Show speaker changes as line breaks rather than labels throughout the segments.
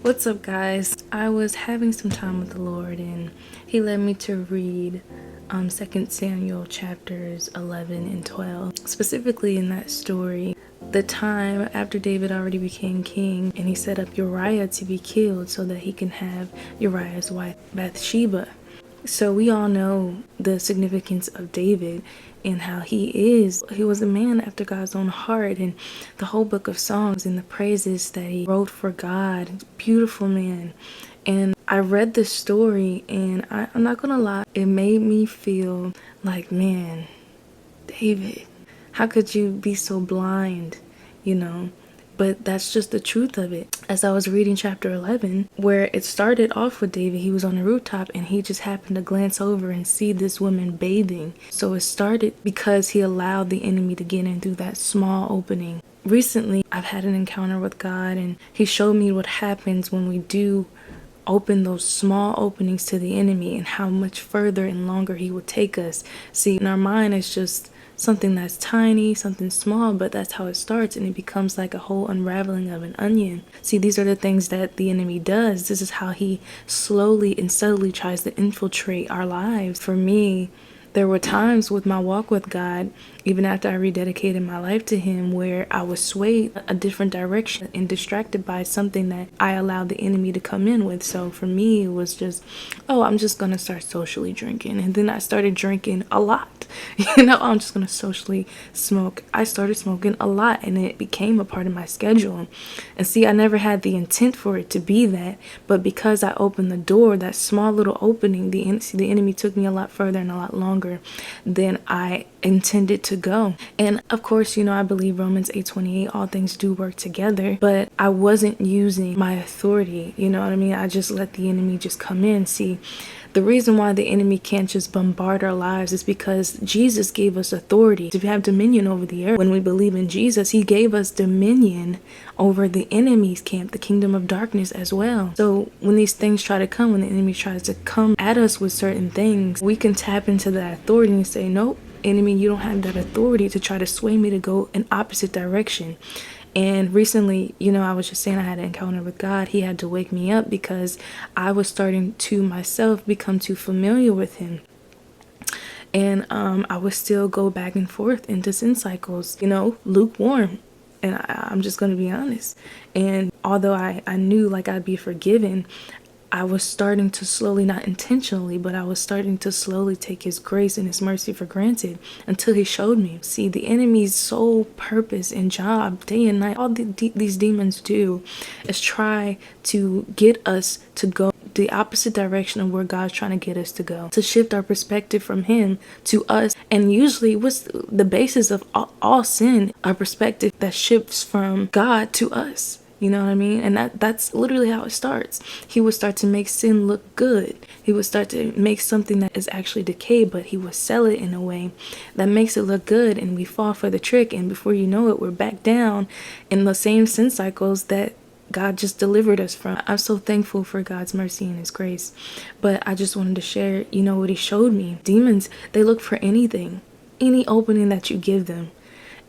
What's up, guys? I was having some time with the Lord, and He led me to read 2 Samuel chapters 11 and 12. Specifically in that story, the time after David already became king, and he set up Uriah to be killed so that he can have Uriah's wife Bathsheba. So we all know the significance of David and how he was a man after God's own heart, and the whole book of Songs and the praises that he wrote for God. Beautiful man. And I read this story, and I'm not gonna lie, it made me feel like, man, David, how could you be so blind, you know? But that's just the truth of it. As I was reading chapter 11, where it started off with David, he was on the rooftop and he just happened to glance over and see this woman bathing. So it started because he allowed the enemy to get in through that small opening. Recently, I've had an encounter with God, and he showed me what happens when we do open those small openings to the enemy and how much further and longer he would take us. See, in our mind, it's just something that's tiny, something small, but that's how it starts, and it becomes like a whole unraveling of an onion. See, these are the things that the enemy does. This is how he slowly and subtly tries to infiltrate our lives. For me, there were times with my walk with God, even after I rededicated my life to Him, where I was swayed a different direction and distracted by something that I allowed the enemy to come in with. So for me, it was just, oh, I'm just going to start socially drinking. And then I started drinking a lot. I'm just going to socially smoke. I started smoking a lot, and it became a part of my schedule. And see, I never had the intent for it to be that, but because I opened the door, that small little opening, the enemy took me a lot further and a lot longer than I intended to go. And of course, I believe Romans 8:28, all things do work together, but I wasn't using my authority. You know what I mean? I just let the enemy just come in. See, the reason why the enemy can't just bombard our lives is because Jesus gave us authority to have dominion over the earth. When we believe in Jesus, He gave us dominion over the enemy's camp, the kingdom of darkness as well. So when these things try to come, when the enemy tries to come at us with certain things, we can tap into that authority and say, nope, enemy, you don't have that authority to try to sway me to go an opposite direction. And recently, I was just saying, I had an encounter with God. He had to wake me up because I was starting to myself become too familiar with Him. And I would still go back and forth into sin cycles, lukewarm. And I'm just going to be honest. And although I knew like I'd be forgiven, I was starting to slowly, not intentionally, but I was starting to slowly take His grace and His mercy for granted until He showed me. See, the enemy's sole purpose and job, day and night, all these demons do is try to get us to go the opposite direction of where God's trying to get us to go, to shift our perspective from Him to us. And usually what's the basis of all sin? Our perspective that shifts from God to us. You know what I mean? And that's literally how it starts. He would start to make sin look good. He would start to make something that is actually decayed, but He would sell it in a way that makes it look good, and we fall for the trick. And before you know it, we're back down in the same sin cycles that God just delivered us from. I'm so thankful for God's mercy and His grace. But I just wanted to share, what He showed me. Demons, they look for anything, any opening that you give them.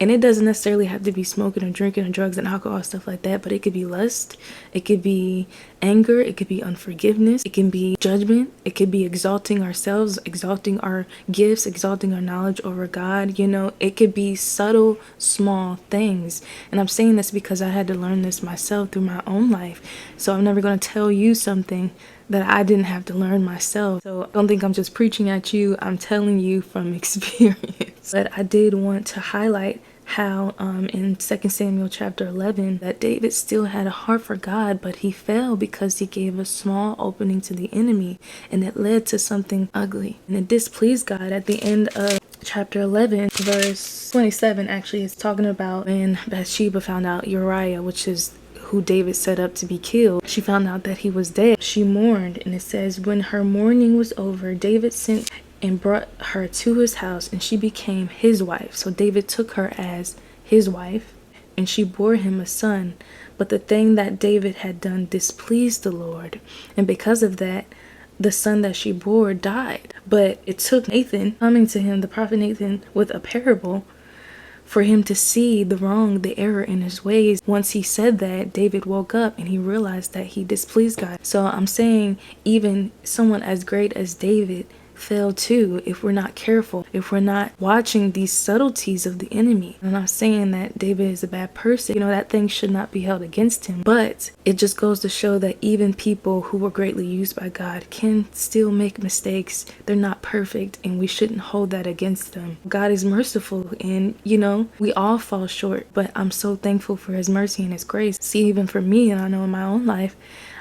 And it doesn't necessarily have to be smoking or drinking or drugs and alcohol, stuff like that, but it could be lust, it could be anger, it could be unforgiveness, it can be judgment, it could be exalting ourselves, exalting our gifts, exalting our knowledge over God. It could be subtle, small things. And I'm saying this because I had to learn this myself through my own life. So I'm never going to tell you something that I didn't have to learn myself. So don't think I'm just preaching at you. I'm telling you from experience. But I did want to highlight how in 2 Samuel chapter 11 that David still had a heart for God, but he fell because he gave a small opening to the enemy, and it led to something ugly, and it displeased God. At the end of chapter 11 verse 27, actually, it's talking about when Bathsheba found out Uriah, which is who David set up to be killed, she found out that he was dead. She mourned, and it says, when her mourning was over, David sent and brought her to his house, and she became his wife. So David took her as his wife, and she bore him a son. But the thing that David had done displeased the Lord, and because of that, the son that she bore died. But it took Nathan coming to him, the prophet Nathan, with a parable for him to see the wrong, the error in his ways. Once he said that, David woke up and he realized that he displeased God. So I'm saying even someone as great as David fail too if we're not careful, if we're not watching these subtleties of the enemy. I'm not saying that David is a bad person. That thing should not be held against him. But it just goes to show that even people who were greatly used by God can still make mistakes. They're not perfect, and we shouldn't hold that against them. God is merciful, and we all fall short, but I'm so thankful for his mercy and his grace. See, even for me, and I know in my own life,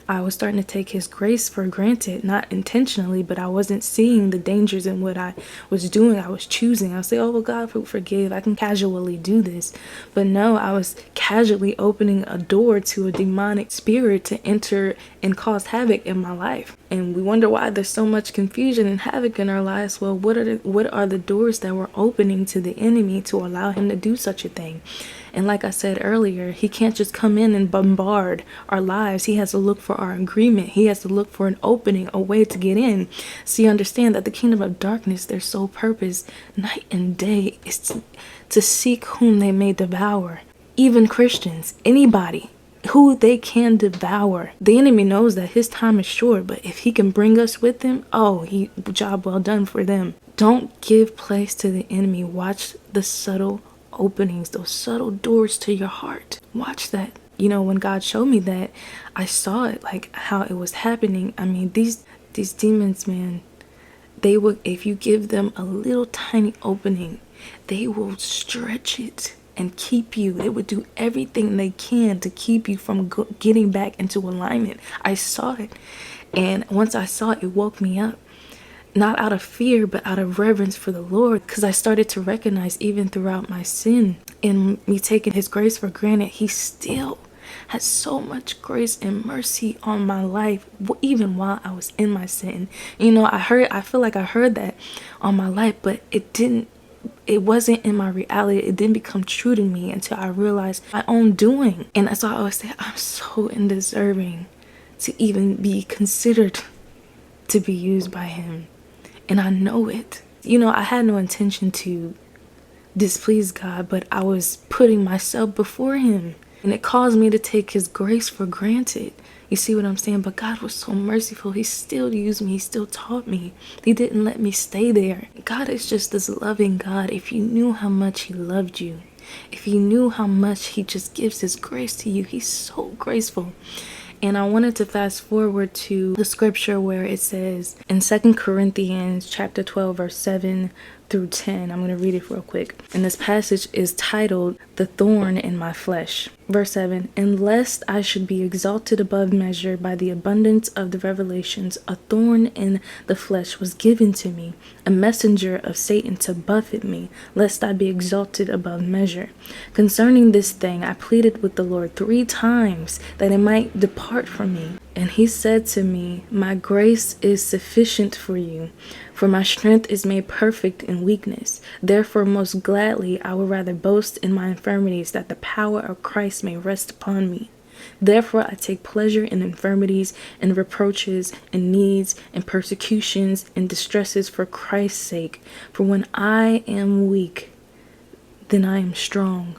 I was starting to take his grace for granted, not intentionally, but I wasn't seeing the dangers in what I was doing. I was choosing. I would say, oh, well, God, forgive. I can casually do this. But no, I was casually opening a door to a demonic spirit to enter and cause havoc in my life. And we wonder why there's so much confusion and havoc in our lives. Well, what are the doors that we're opening to the enemy to allow him to do such a thing? And like I said earlier, he can't just come in and bombard our lives. He has to look for our agreement. He has to look for an opening, a way to get in. So you understand that the kingdom of darkness, their sole purpose, night and day, is to seek whom they may devour. Even Christians, anybody who they can devour. The enemy knows that his time is short, but if he can bring us with him, job well done for them. Don't give place to the enemy. Watch the subtle openings, those subtle doors to your heart. Watch that. When God showed me that, I saw it, like how it was happening. I mean, these demons, man, they would, if you give them a little tiny opening, they will stretch it and keep you. They would do everything they can to keep you from getting back into alignment. I saw it, and once I saw it, it woke me up. Not out of fear, but out of reverence for the Lord, because I started to recognize, even throughout my sin and me taking his grace for granted, he still had so much grace and mercy on my life, even while I was in my sin. I feel like I heard that on my life, but it wasn't in my reality. It didn't become true to me until I realized my own doing. And that's why I always say, I'm so undeserving to even be considered to be used by him. And I know it. I had no intention to displease God, but I was putting myself before him. And it caused me to take his grace for granted. You see what I'm saying? But God was so merciful. He still used me. He still taught me. He didn't let me stay there. God is just this loving God. If you knew how much he loved you, if you knew how much he just gives his grace to you, he's so graceful. And I wanted to fast forward to the scripture where it says in 2 Corinthians chapter 12, verse 7 through 10. I'm going to read it real quick. And this passage is titled, "The Thorn in My Flesh." Verse 7, "And lest I should be exalted above measure by the abundance of the revelations, a thorn in the flesh was given to me, a messenger of Satan to buffet me, lest I be exalted above measure. Concerning this thing, I pleaded with the Lord 3 times that it might depart from me. And he said to me, My grace is sufficient for you, for my strength is made perfect in weakness. Therefore, most gladly, I would rather boast in my infirmities, that the power of Christ may rest upon me. Therefore, I take pleasure in infirmities and reproaches and needs and persecutions and distresses for Christ's sake. For when I am weak, then I am strong."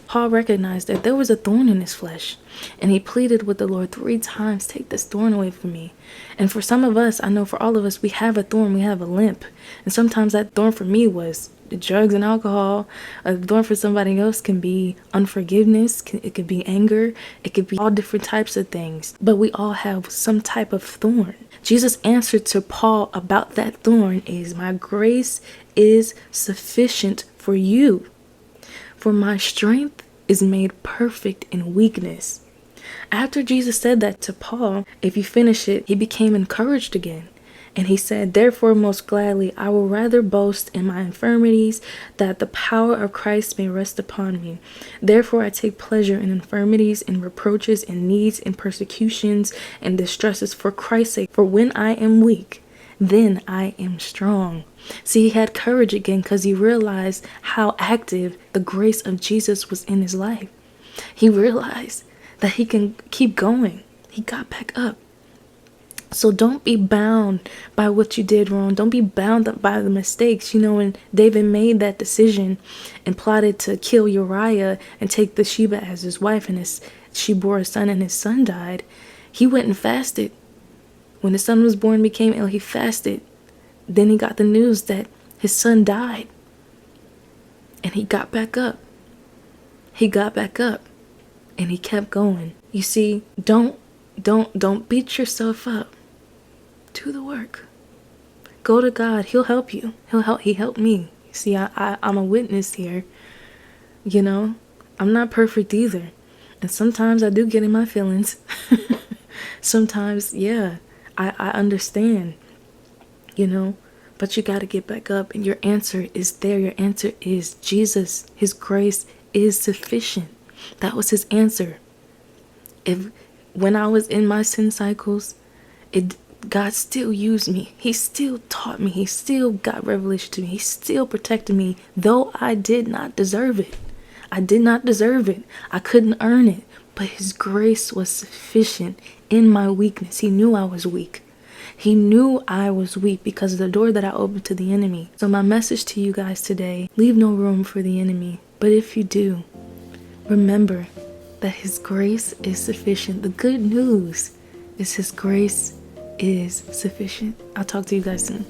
Paul recognized that there was a thorn in his flesh, and he pleaded with the Lord 3 times, "Take this thorn away from me." And for some of us, I know for all of us, we have a thorn, we have a limp. And sometimes that thorn for me was drugs and alcohol. A thorn for somebody else can be unforgiveness, it could be anger, it could be all different types of things. But we all have some type of thorn. Jesus' answer to Paul about that thorn is, "My grace is sufficient for you. For my strength is made perfect in weakness." After Jesus said that to Paul, if you finish it, he became encouraged again. And he said, "Therefore, most gladly, I will rather boast in my infirmities, that the power of Christ may rest upon me. Therefore, I take pleasure in infirmities, in reproaches, in needs, in persecutions, and distresses for Christ's sake. For when I am weak, then I am strong." See, he had courage again because he realized how active the grace of Jesus was in his life. He realized that he can keep going. He got back up. So don't be bound by what you did wrong. Don't be bound by the mistakes. You know, when David made that decision and plotted to kill Uriah and take Bathsheba as his wife, and she bore a son and his son died, he went and fasted. When his son was born, became ill, he fasted. Then he got the news that his son died. And he got back up. He got back up. And he kept going. You see, don't beat yourself up. Do the work. Go to God. He'll help you. He helped me. See, I'm a witness here. You know, I'm not perfect either. And sometimes I do get in my feelings. Sometimes, yeah, I understand, you know, but you got to get back up, and your answer is there. Your answer is Jesus. His grace is sufficient. That was his answer. When I was in my sin cycles, God still used me. He still taught me. He still got revelation to me. He still protected me, though I did not deserve it. I did not deserve it. I couldn't earn it. But his grace was sufficient in my weakness. He knew I was weak. He knew I was weak because of the door that I opened to the enemy. So my message to you guys today, leave no room for the enemy. But if you do, remember that his grace is sufficient. The good news is his grace is sufficient. I'll talk to you guys soon.